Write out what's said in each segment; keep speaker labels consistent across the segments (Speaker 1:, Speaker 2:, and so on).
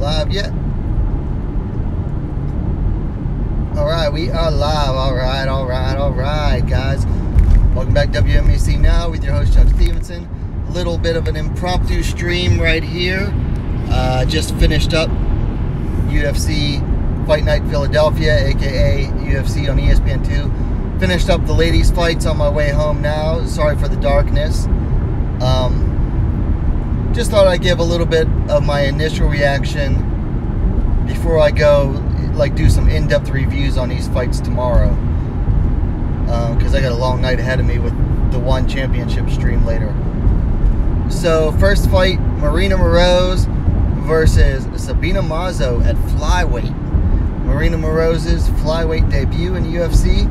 Speaker 1: live yet? Alright, we are live. Alright, guys. Welcome back to WMAC Now with your host, Chuck Stevenson. A little bit of an impromptu stream right here. Just finished up UFC Fight Night Philadelphia, aka UFC on ESPN2. Finished up the ladies' fights on my way home now. Sorry for the darkness. Just thought I'd give a little bit of my initial reaction before I go, do some in-depth reviews on these fights tomorrow. Because I got a long night ahead of me with the one championship stream later. So, first fight, Marina Moroz versus Sabina Mazo at flyweight. Marina Moroz's flyweight debut in UFC.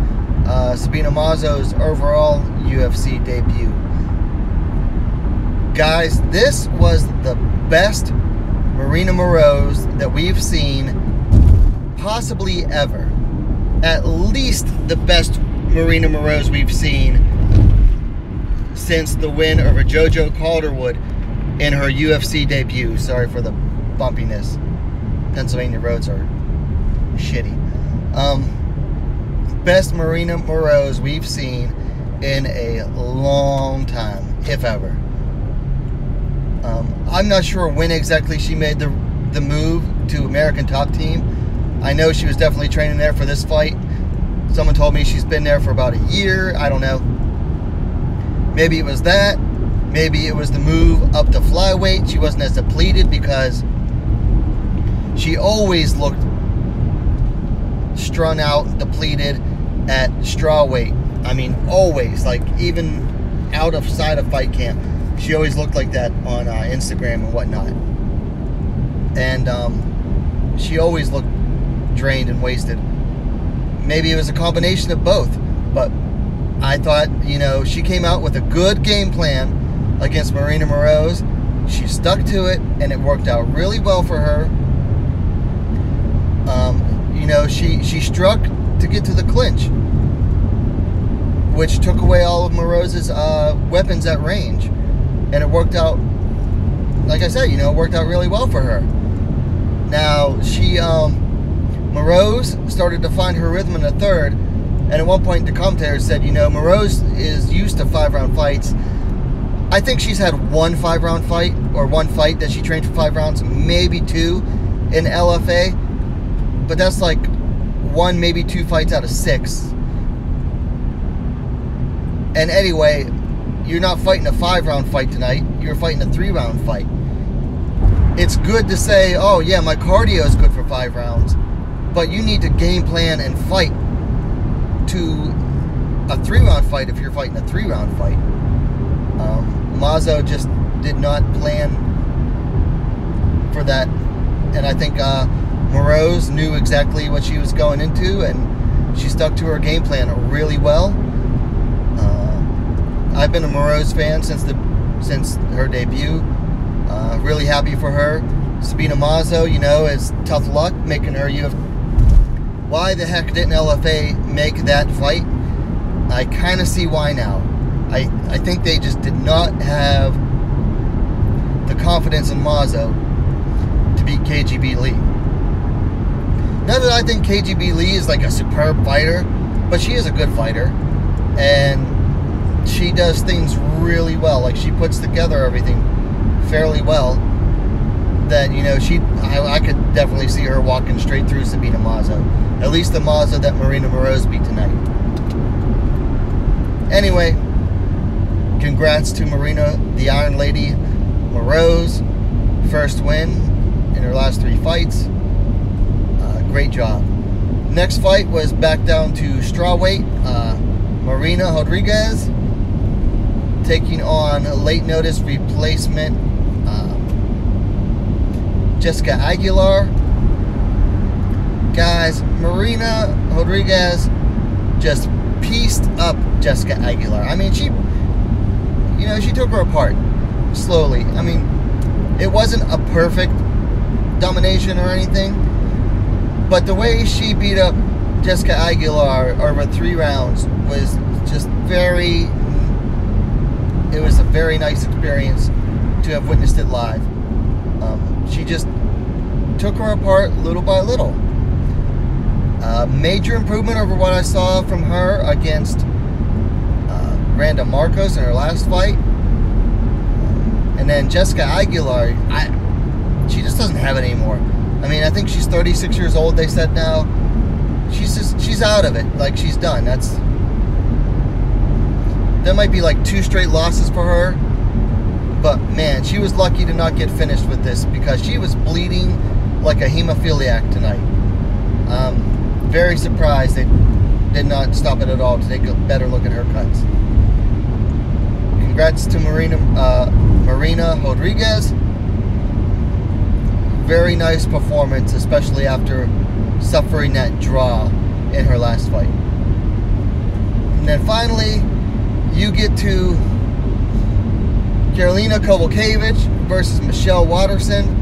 Speaker 1: Sabina Mazo's overall UFC debut. Guys, this was the best Marina Moroz that we've seen possibly ever. At least the best Marina Moroz we've seen since the win over JoJo Calderwood in her UFC debut. Sorry for the bumpiness. Pennsylvania roads are shitty. Best Marina Moroz we've seen in a long time, if ever. I'm not sure when exactly she made the move to American Top Team. I know she was definitely training there for this fight. Someone told me she's been there for about a year. I don't know. Maybe it was that. Maybe it was the move up to flyweight. She wasn't as depleted because she always looked strung out, depleted at strawweight. I mean, always. Even out of sight of fight camp. She always looked like that on Instagram and whatnot. And she always looked drained and wasted. Maybe it was a combination of both. But I thought, she came out with a good game plan against Marina Moroz. She stuck to it, and it worked out really well for her. She struck to get to the clinch, which took away all of Moroz's weapons at range. And it worked out, like I said, it worked out really well for her. Now, Moroz started to find her rhythm in the third. And at one point, the commentator said, Moroz is used to 5-round fights. I think she's had one 5-round fight, or one fight that she trained for 5 rounds, maybe 2 in LFA. But that's 1, maybe 2 fights out of 6. And anyway, you're not fighting a 5-round fight tonight. You're fighting a 3-round fight. It's good to say, oh yeah, my cardio is good for 5 rounds. But you need to game plan and fight to a 3-round fight if you're fighting a 3-round fight. Mazo just did not plan for that. And I think Moroz knew exactly what she was going into, and she stuck to her game plan really well. I've been a Moroz fan since her debut. Really happy for her. Sabina Mazo, is tough luck making her UFC. Why the heck didn't LFA make that fight? I kind of see why now. I think they just did not have the confidence in Mazo to beat KGB Lee. Not that I think KGB Lee is a superb fighter, but she is a good fighter. And she does things really well. She puts together everything fairly well. That, I could definitely see her walking straight through Sabina Mazo. At least the Mazo that Marina Moroz beat tonight. Anyway, congrats to Marina, the Iron Lady Moroz. First win in her last 3 fights. Great job. Next fight was back down to strawweight. Marina Rodriguez taking on late notice replacement Jessica Aguilar. Guys, Marina Rodriguez just pieced up Jessica Aguilar. I mean, she took her apart slowly. I mean, it wasn't a perfect domination or anything, but the way she beat up Jessica Aguilar over 3 rounds was just it was a very nice experience to have witnessed it live. She just took her apart little by little. Major improvement over what I saw from her against Randa Marcos in her last fight. And then Jessica Aguilar, she just doesn't have it anymore. I mean, I think she's 36 years old, they said now. She's out of it. Like, she's done. There might be like 2 straight losses for her. But man, she was lucky to not get finished with this, because she was bleeding like a hemophiliac tonight. Very surprised they did not stop it at all to take a better look at her cuts. Congrats to Marina Rodriguez. Very nice performance, especially after suffering that draw in her last fight. And then finally, you get to Karolina Kowalkiewicz versus Michelle Waterson.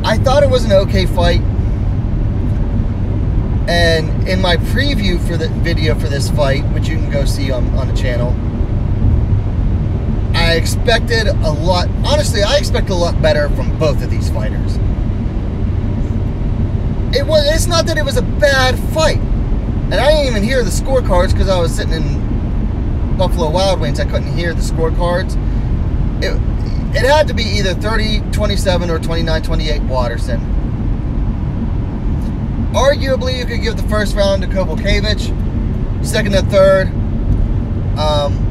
Speaker 1: I thought it was an okay fight. And in my preview for the video for this fight, which you can go see on the channel, I expected a lot. Honestly, I expected a lot better from both of these fighters. It's not that it was a bad fight. And I didn't even hear the scorecards because I was sitting in Buffalo Wild Wings. I couldn't hear the scorecards. It had to be either 30-27 or 29-28 Waterson. Arguably, you could give the first round to Kowalkiewicz, second and third.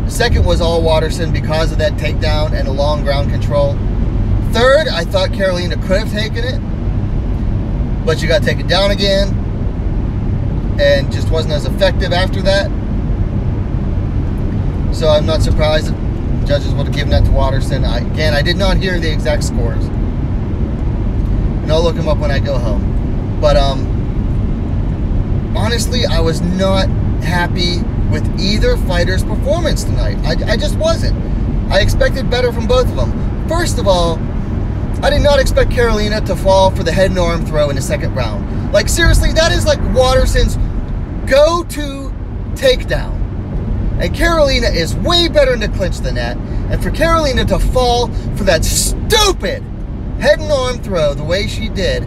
Speaker 1: Second was all Waterson because of that takedown and the long ground control. Third, I thought Karolina could have taken it, but she got taken down again and just wasn't as effective after that. So I'm not surprised that judges would have given that to Waterson. Again, I did not hear the exact scores, and I'll look them up when I go home. But honestly, I was not happy with either fighter's performance tonight. I just wasn't. I expected better from both of them. First of all, I did not expect Karolina to fall for the head and arm throw in the second round. Like, seriously, that is like Waterson's go-to takedown. And Karolina is way better in the clinch than that. And for Karolina to fall for that stupid head and arm throw the way she did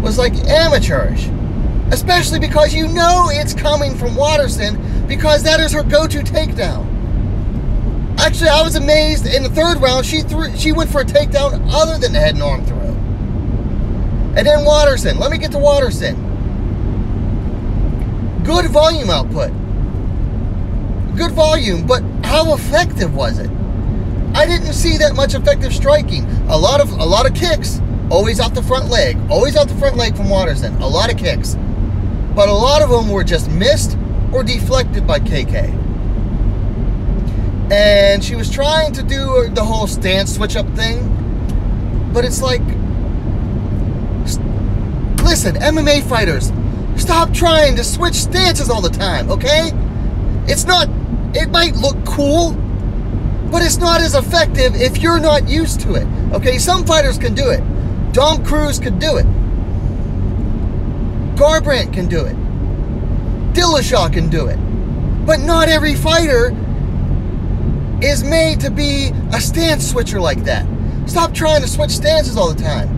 Speaker 1: was like amateurish. Especially because you know it's coming from Waterson, because that is her go-to takedown. Actually, I was amazed in the third round she went for a takedown other than the head and arm throw. And then Waterson. Let me get to Waterson. Good volume output. Good volume, but how effective was it? I didn't see that much effective striking. A lot of kicks, always off the front leg. Always off the front leg from Waterson. A lot of kicks. But a lot of them were just missed or deflected by KK. And she was trying to do the whole stance switch-up thing. But it's like, listen, MMA fighters, stop trying to switch stances all the time, okay? It might look cool, but it's not as effective if you're not used to it, okay? Some fighters can do it. Dom Cruz could do it. Garbrandt can do it. Dillashaw can do it. But not every fighter is made to be a stance switcher like that. Stop trying to switch stances all the time.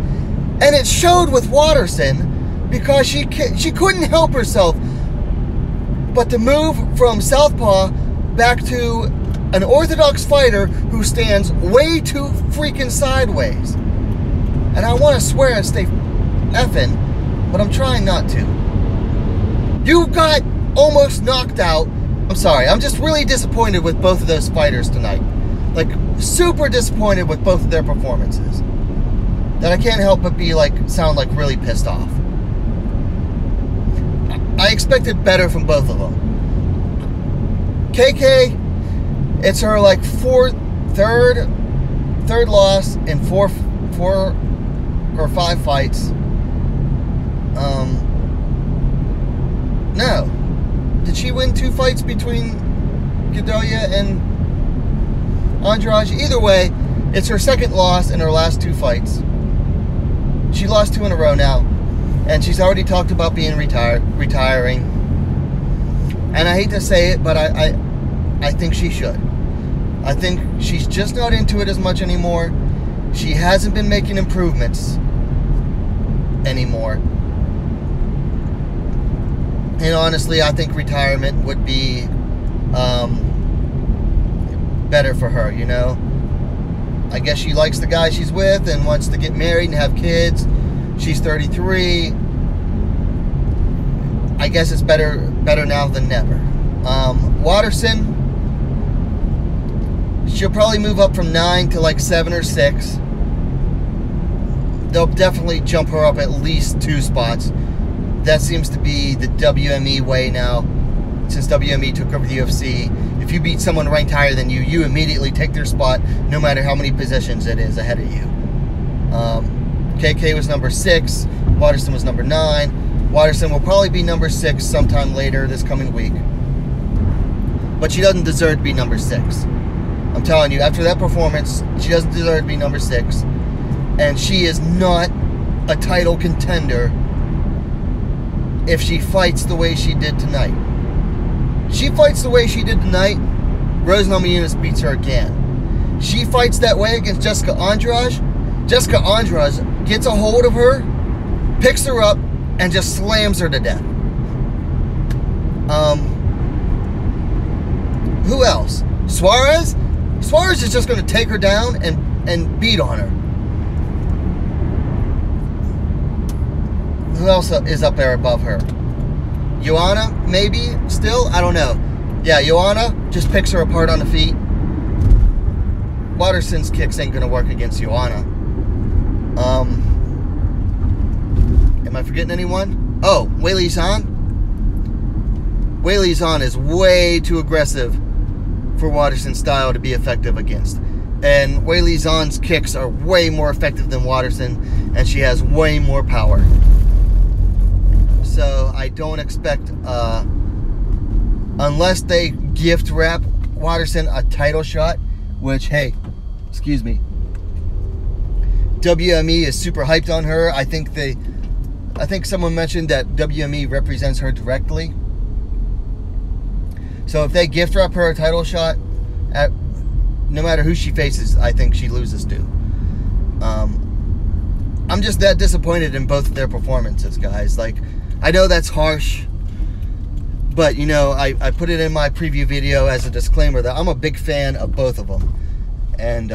Speaker 1: And it showed with Waterson, because she couldn't help herself but to move from southpaw back to an orthodox fighter who stands way too freaking sideways. And I want to swear and stay effing, but I'm trying not to. You got almost knocked out. I'm sorry, I'm just really disappointed with both of those fighters tonight. Like, super disappointed with both of their performances. That I can't help but sound like really pissed off. I expected better from both of them. KK, it's her third loss in four or five fights. No. Did she win 2 fights between Gedalia and Andrade? Either way, it's her second loss in her last 2 fights. She lost 2 in a row now, and she's already talked about being retiring. And I hate to say it, but I think she should. I think she's just not into it as much anymore. she hasn't been making improvements anymore. And honestly, I think retirement would be better for her, you know. I guess she likes the guy she's with and wants to get married and have kids. She's 33. I guess it's better now than never. Watterson, she'll probably move up from 9 to like 7 or 6. They'll definitely jump her up at least 2 spots. That seems to be the WME way now. Since WME took over the UFC, if you beat someone ranked higher than you, you immediately take their spot, no matter how many positions it is ahead of you. KK was number 6. Watterson was number 9. Watterson will probably be number 6 sometime later this coming week. But she doesn't deserve to be number 6. I'm telling you, after that performance, she doesn't deserve to be number 6. And she is not a title contender if she fights the way she did tonight. She fights the way she did tonight, Rose Namajunas beats her again. She fights that way against Jessica Andrade. Jessica Andrade gets a hold of her, picks her up, and just slams her to death. Who else? Suarez? Suarez is just going to take her down and beat on her. Who else is up there above her? Joanna, maybe, still? I don't know. Yeah, Joanna just picks her apart on the feet. Watterson's kicks ain't going to work against Joanna. Am I forgetting anyone? Oh, Weili Zhang. Weili Zhang is way too aggressive for Watterson's style to be effective against. And Weili Zhang's kicks are way more effective than Watterson, and she has way more power. So I don't expect, unless they gift wrap Watterson a title shot, which, hey, excuse me, WME is super hyped on her. I think someone mentioned that WME represents her directly. So if they gift wrap her a title shot, no matter who she faces, I think she loses to. I'm just that disappointed in both of their performances, guys. Like, I know that's harsh, but, you know, I put it in my preview video as a disclaimer that I'm a big fan of both of them. And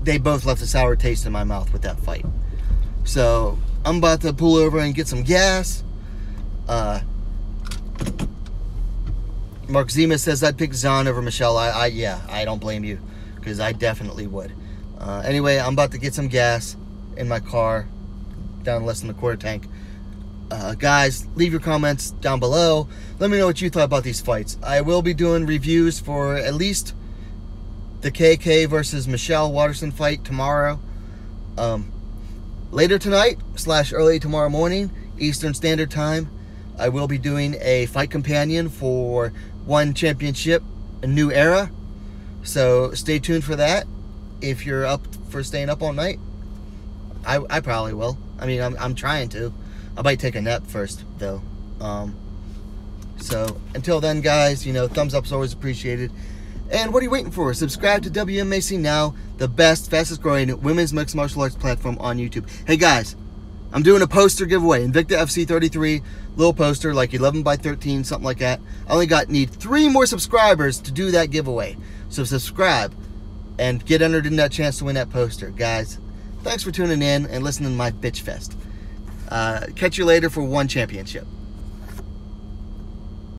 Speaker 1: they both left a sour taste in my mouth with that fight. So I'm about to pull over and get some gas. Mark Zima says I'd pick Zahn over Michelle. Yeah, I don't blame you, because I definitely would. Anyway, I'm about to get some gas in my car, down less than a quarter tank. Guys, leave your comments down below. Let me know what you thought about these fights. I will be doing reviews for at least the KK versus Michelle Watterson fight tomorrow. Later tonight / early tomorrow morning, Eastern Standard Time, I will be doing a fight companion for One Championship, A New Era. So stay tuned for that. If you're up for staying up all night, I probably will. I mean, I'm trying to. I might take a nap first, though. So until then, guys, you know, thumbs up's always appreciated. And what are you waiting for? Subscribe to WMAC Now, the best, fastest growing women's mixed martial arts platform on YouTube. Hey guys, I'm doing a poster giveaway. Invicta FC 33, little poster, like 11 by 13, something like that. I only need 3 more subscribers to do that giveaway. So subscribe and get entered in that chance to win that poster. Guys, thanks for tuning in and listening to my bitch fest. Catch you later for One Championship.